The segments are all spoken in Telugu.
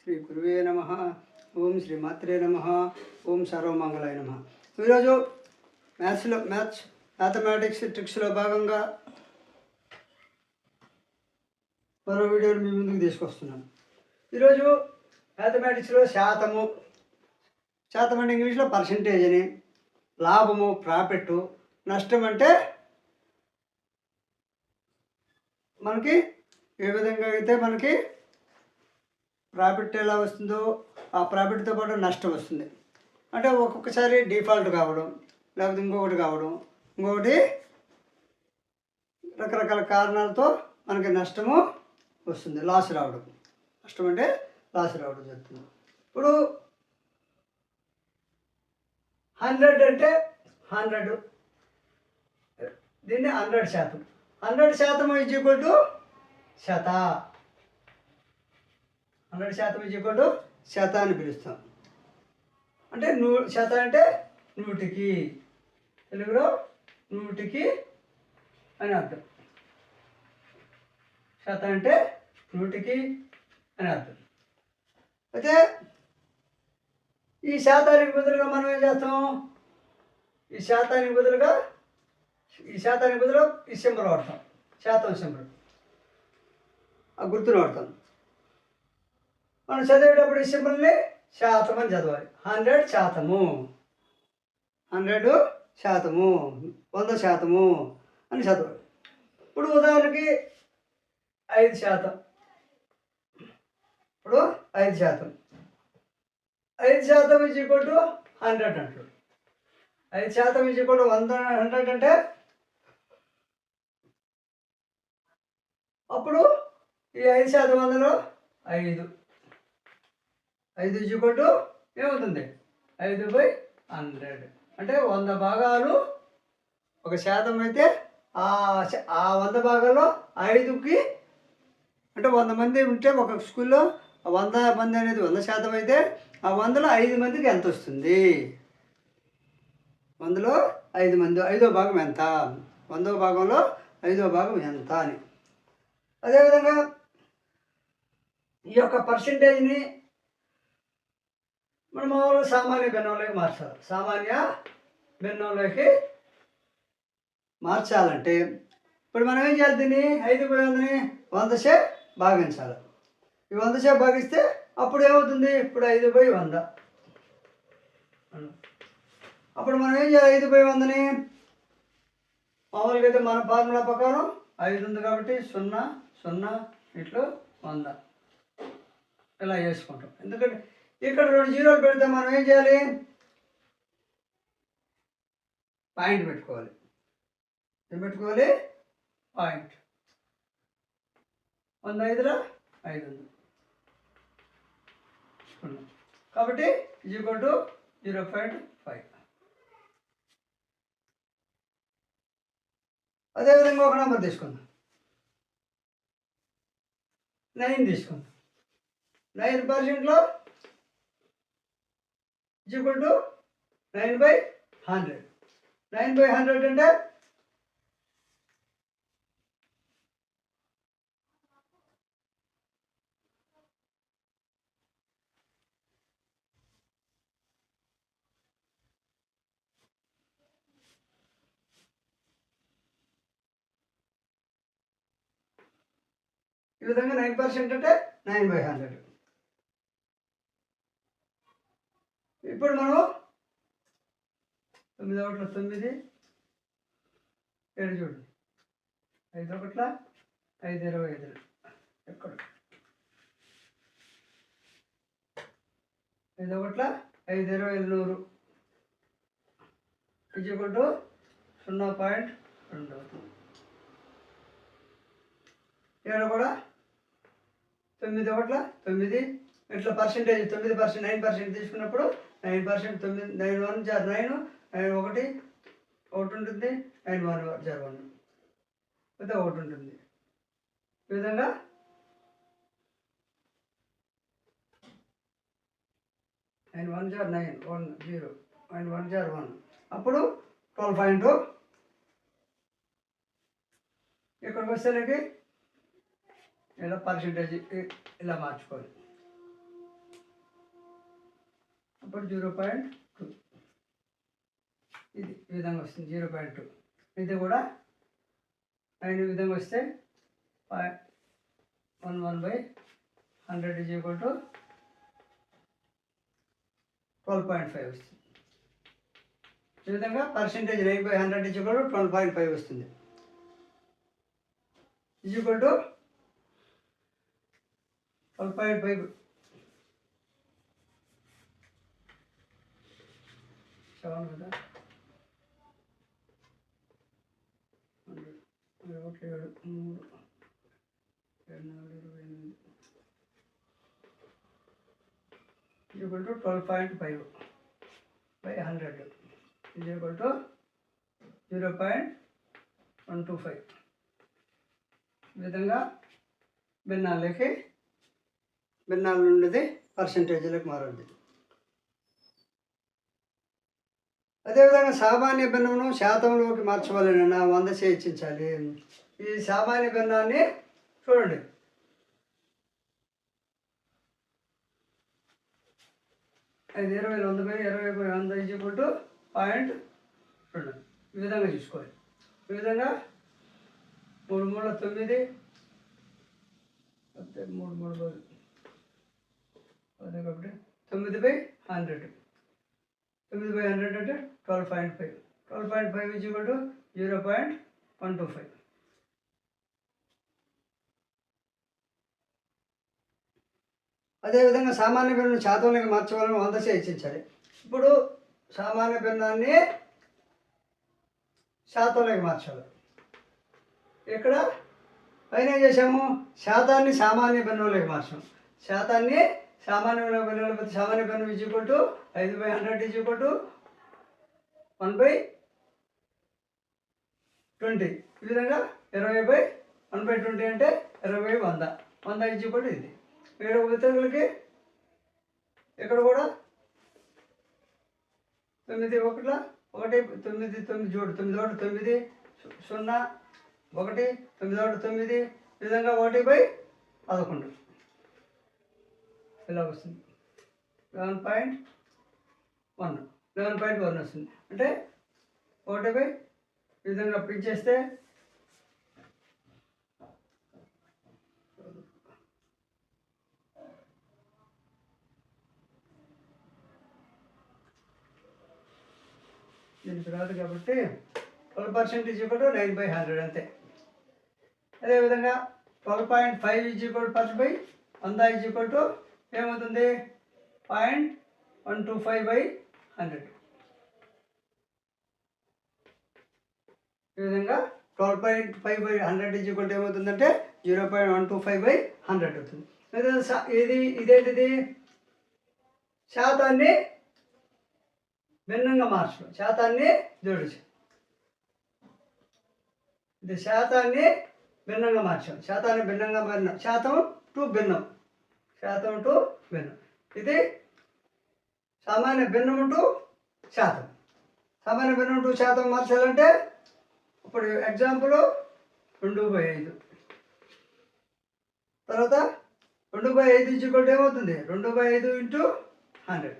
శ్రీ గురువే నమ. ఓం శ్రీ మాత్రే నమ. ఓం సర్వమంగళాయ నమ. ఈరోజు మ్యాథమెటిక్స్ ట్రిక్స్లో భాగంగా మరో వీడియోని మీ ముందుకు తీసుకొస్తున్నాను. ఈరోజు మ్యాథమెటిక్స్లో శాతం అంటే ఇంగ్లీష్లో పర్సంటేజ్ అని, లాభము ప్రాఫిట్, నష్టం అంటే మనకి ఏ విధంగా అయితే మనకి ప్రాఫిట్ ఎలా వస్తుందో ఆ ప్రాఫిట్తో పాటు నష్టం వస్తుంది. అంటే ఒక్కొక్కసారి డిఫాల్ట్ కావడం, లేకపోతే ఇంకొకటి రకరకాల కారణాలతో మనకి నష్టము వస్తుంది, లాస్ రావడం. నష్టం అంటే లాస్ రావడం జరుగుతుంది. ఇప్పుడు 100 అంటే 100, దీన్ని 100%. 100% ఈజ్ ఈక్వల్ టు శత. 100% శత అని పిలుస్తాం. అంటే శత అంటే 100కి, తెలుగులో 100కి అని అర్థం. శత అంటే 100కి అని అర్థం. అయితే ఈ శాతానికి బదులుగా మనం ఏం చేస్తాం? ఈ శాతానికి బదులుగా ఈ సింబల్ వాడతాం, శాతం సింబల్, ఆ గుర్తును వాడతాం. మనం చదివేటప్పుడు ఈ సింబల్ని శాతం అని చదవాలి. 100%, 100%, 100% అని చదవాలి. ఇప్పుడు ఉదాహరణకి 5%. ఇప్పుడు 5%. 5% ఈజ్ ఈక్వల్ టు 100 అంటారు. 5% ఈజ్ ఈక్వల్ టు 100 అంటే అప్పుడు ఈ 5% అందులో 5 ఈజ్ ఈక్వల్ టు ఏమవుతుంది? 5/100. అంటే 100 భాగాలు ఒక శాతం అయితే ఆ 100 భాగాల్లో 5కి, అంటే 100 మంది ఉంటే ఒక స్కూల్లో 100 మంది అనేది 100% అయితే ఆ 100లో 5 మందికి ఎంత వస్తుంది? 100లో 5 మంది 5వ భాగం ఎంత? 100వ భాగంలో 5వ భాగం ఎంత అని. అదేవిధంగా ఈ యొక్క పర్సంటేజ్ని మనం మామూలుగా సామాన్య భిన్నంలోకి మార్చాలి. సామాన్య భిన్నంలోకి మార్చాలంటే ఇప్పుడు మనం ఏం చేయాలి? దీన్ని 5/100ని 100చే భాగించాలి. ఈ 100చే భాగిస్తే అప్పుడు ఏమవుతుంది? ఇప్పుడు 5/100. అప్పుడు మనం ఏం చేయాలి? 5/100ని మామూలుగా అయితే మన ఫార్ములా ప్రకారం 5 ఉంది కాబట్టి 0, 0 ఇట్లా 100 ఇలా వేసుకుంటాం. ఎందుకంటే ఇక్కడ 2 జీరోలు పెడితే మనం ఏం చేయాలి? పాయింట్ పెట్టుకోవాలి. ఏం పెట్టుకోవాలి? పాయింట్. 105లో 5 ఉంది కాబట్టి ఈజ్ ఈక్వల్ టు 0.5. అదేవిధంగా ఒక నెంబర్ తీసుకుందాం, 9 తీసుకుందాం. 9%లో ఈజ్ ఈక్వల్ టు 9/100. 9/100 అంటే ఈ విధంగా 9% అంటే 9/100. ఇప్పుడు మనం 9 ఒకట్ల 9, 7 చూడండి, 5 ఒకట్ల 5 25 ఎక్కడ 5 ఒకట్ల 5 20 100 ఈజ్ ఈక్వల్ టు 0.2 అవుతుంది. ఇక్కడ కూడా 9 ఒకట్ల 9 ఇట్లా పర్సెంటేజ్ 9%, 9% తీసుకున్నప్పుడు 9%, 9 9 1 9 9 1 1 ఉంటుంది, 9 1 1 అయితే 1 ఉంటుంది. ఈ విధంగా 9 1 9 1 0 9 1 1 అప్పుడు 12.2. ఇక్కడికి వచ్చేసరికి ఇలా పర్సెంటేజ్ ఇలా మార్చుకోవాలి. అప్పుడు 0.2 ఇది ఈ విధంగా వస్తుంది 0.2. ఇది కూడా 9 ఈ విధంగా వస్తే 11/100 ఈజ్ ఈక్వల్ టు 12.5 వస్తుంది. ఈ విధంగా పర్సెంటేజ్ 9/100 ఈజ్ ఈక్వల్ టు 12.5 వస్తుంది. ఈజ్ ఈక్వల్ టు 12.5 7 కదా 7 3 equal to 12.5/100 is equal to 0.125. ఈ విధంగా భిన్నాల నుండి పర్సెంటేజ్లకు మారుద్ది. అదేవిధంగా సామాన్య భిన్నమును శాతంలోకి మార్చవాలన్నా 100 చేయించాలి. ఈ సామాన్య భిన్నాన్ని చూడండి, అది 20 100/20/100 ఈజ్ ఈక్వల్ టు 0.2. ఈ విధంగా చూసుకోవాలి. ఈ విధంగా 3 3 9 3 3 అదే కాబట్టి 9/100 9/100 అంటే 12.5. 12.5 ఈజ్ ఈక్వల్ టు 0.125. అదేవిధంగా సామాన్య భిన్నం శాతంలోకి మార్చవాలని 100 చేయించాలి. ఇప్పుడు సామాన్య భిన్నాన్ని శాతంలోకి మార్చాలి. ఇక్కడ పైన ఏం చేసాము, శాతాన్ని సామాన్య భిన్నంలోకి మార్చాము. శాతాన్ని సామాన్య భిన్నంలో సామాన్య భిన్నం is equal to 5/100 is equal to 1/20. ఈ విధంగా 20/1/20 అంటే 20/100. 100 ఈజ్ ఈక్వల్ టు ఇది. ఇక్కడ ఉత్తరాలకి ఇక్కడ కూడా 9 1 1 9 9 జోడు 9 1 9 0 1 9 1 9 ఈ విధంగా 1/11 ఇలా వస్తుంది. 11.1 వస్తుంది. అంటే 1/, ఈ విధంగా పెంచేస్తే దీనికి రాదు కాబట్టి 12% ఈజ్ ఈక్వల్ టు 9/100 అంతే. అదేవిధంగా 12.5 is equal to 10/100 is equal to ఏమవుతుంది 0.125/100. ఈ విధంగా 12.5/100 ఈజ్ ఈక్వల్ టు ఏమవుతుందంటే 0.125/100 అవుతుంది. ఇదేంటిది శాతాన్ని భిన్నంగా మార్చడం, శాతాన్ని జోడించు. ఇది శాతాన్ని భిన్నంగా మార్చాం. శాతాన్ని భిన్నంగా మారిన శాతం టు భిన్నం. ఇది సామాన్య భిన్నం టు శాతం. సామాన్య భిన్నం టు శాతం మార్చాలంటే ఇప్పుడు ఎగ్జాంపుల్ 2/5. తర్వాత 2/5 ఈజ్ ఈక్వల్ టు ఏమవుతుంది 2/5 × 100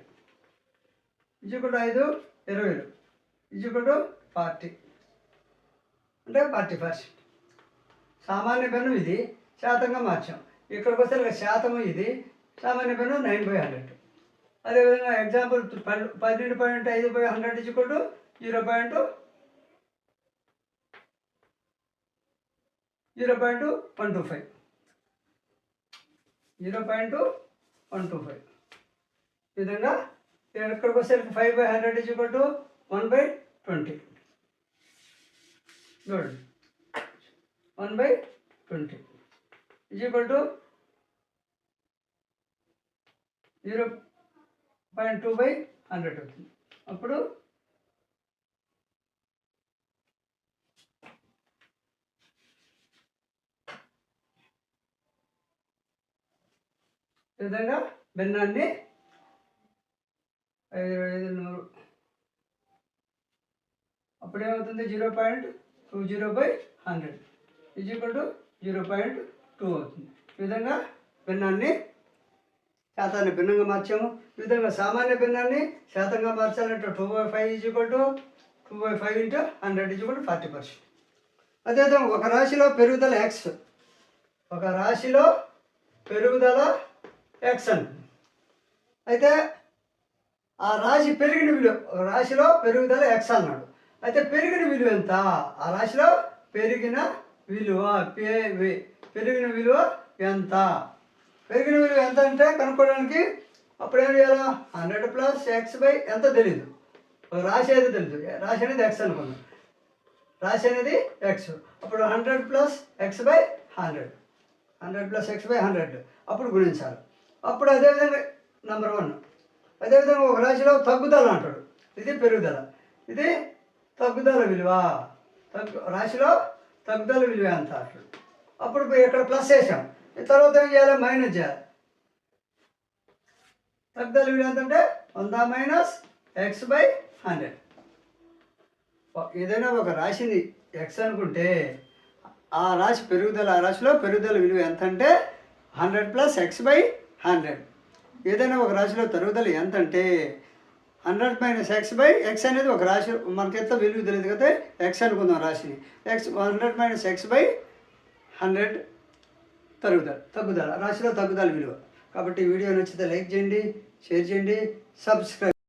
is equal to 5 20 is equal to 40 అంటే 40%. సామాన్య భిన్నం ఇది శాతంగా మార్చాం. ఇక్కడికి వస్తే శాతము ఇది సామాన్య భిన్నం 9/100. అదేవిధంగా ఎగ్జాంపుల్ 12.5/100 ఈజ్ ఈక్వల్ టు 0.125. ఈ విధంగా ఇక్కడికి వస్తే 5/100 ఈజ్ ఈక్వల్ టు 1/20. చూడండి 1/20 ఈజ్ ఈక్వల్ టు 0.2/100 అవుతుంది. అప్పుడు ఈ విధంగా భిన్నాన్ని 5/100 అప్పుడేమవుతుంది 0.20/100 ఈజ్ ఈక్వల్ టు 0.2 అవుతుంది. ఈ విధంగా భిన్నాన్ని శాతాన్ని భిన్నంగా మార్చాము. ఈ విధంగా సామాన్య భిన్నాన్ని శాతంగా మార్చాలంటే 2/5 2/5 ఇంటూ 100 40%. అదేవిధంగా ఒక రాశిలో పెరుగుదల ఎక్స్, ఒక రాశిలో పెరుగుదల ఎక్స్ అని. అయితే ఆ రాశి పెరిగిన విలువ, ఒక రాశిలో పెరుగుదల ఎక్స్ అన్నాడు. అయితే పెరిగిన విలువ ఎంత? ఆ రాశిలో పెరిగిన విలువ పెరిగిన విలువ ఎంత? పెరిగిన విలువ ఎంత అంటే కనుక్కోవడానికి అప్పుడు ఏం చేయాలా? 100 ప్లస్ ఎక్స్ బై ఎంత తెలియదు, ఒక రాశి అయితే తెలుసు, రాశి అనేది ఎక్స్ అనుకున్నాం, రాశి అనేది ఎక్స్. అప్పుడు 100 plus X by 100 plus X by 100 అప్పుడు గుణించాలి. అప్పుడు అదేవిధంగా నెంబర్ 1. అదేవిధంగా ఒక రాశిలో తగ్గుదల అంటాడు, ఇది పెరుగుదల, ఇది తగ్గుదల విలువ, రాశిలో తగ్గుదల విలువ ఎంత అంటాడు. అప్పుడు ఇక్కడ ప్లస్ వేసాం, తర్వాత ఏం చేయాలి? మైనస్ చేయాలి. తగ్గుదల విలువ ఎంత అంటే 100 మైనస్ ఎక్స్ బై 100. ఏదైనా ఒక రాశిని ఎక్స్ అనుకుంటే ఆ రాశి పెరుగుదల, ఆ రాశిలో పెరుగుదల విలువ ఎంత అంటే 100 ప్లస్ ఎక్స్ బై 100. ఏదైనా ఒక రాశిలో తరుగుదల ఎంత అంటే 100 మైనస్ ఎక్స్ బై ఎక్స్ అనేది ఒక రాశి, మనకెంత విలువ తెలియదు కదా, ఎక్స్ అనుకుందాం రాశిని. ఎక్స్ 100 మైనస్ ఎక్స్ బై 100 తగ్గుదల, రాశిలో తగ్గుదల విలువ. కాబట్టి వీడియో నచ్చితే లైక్ చేయండి, షేర్ చేయండి, సబ్స్క్రైబ్.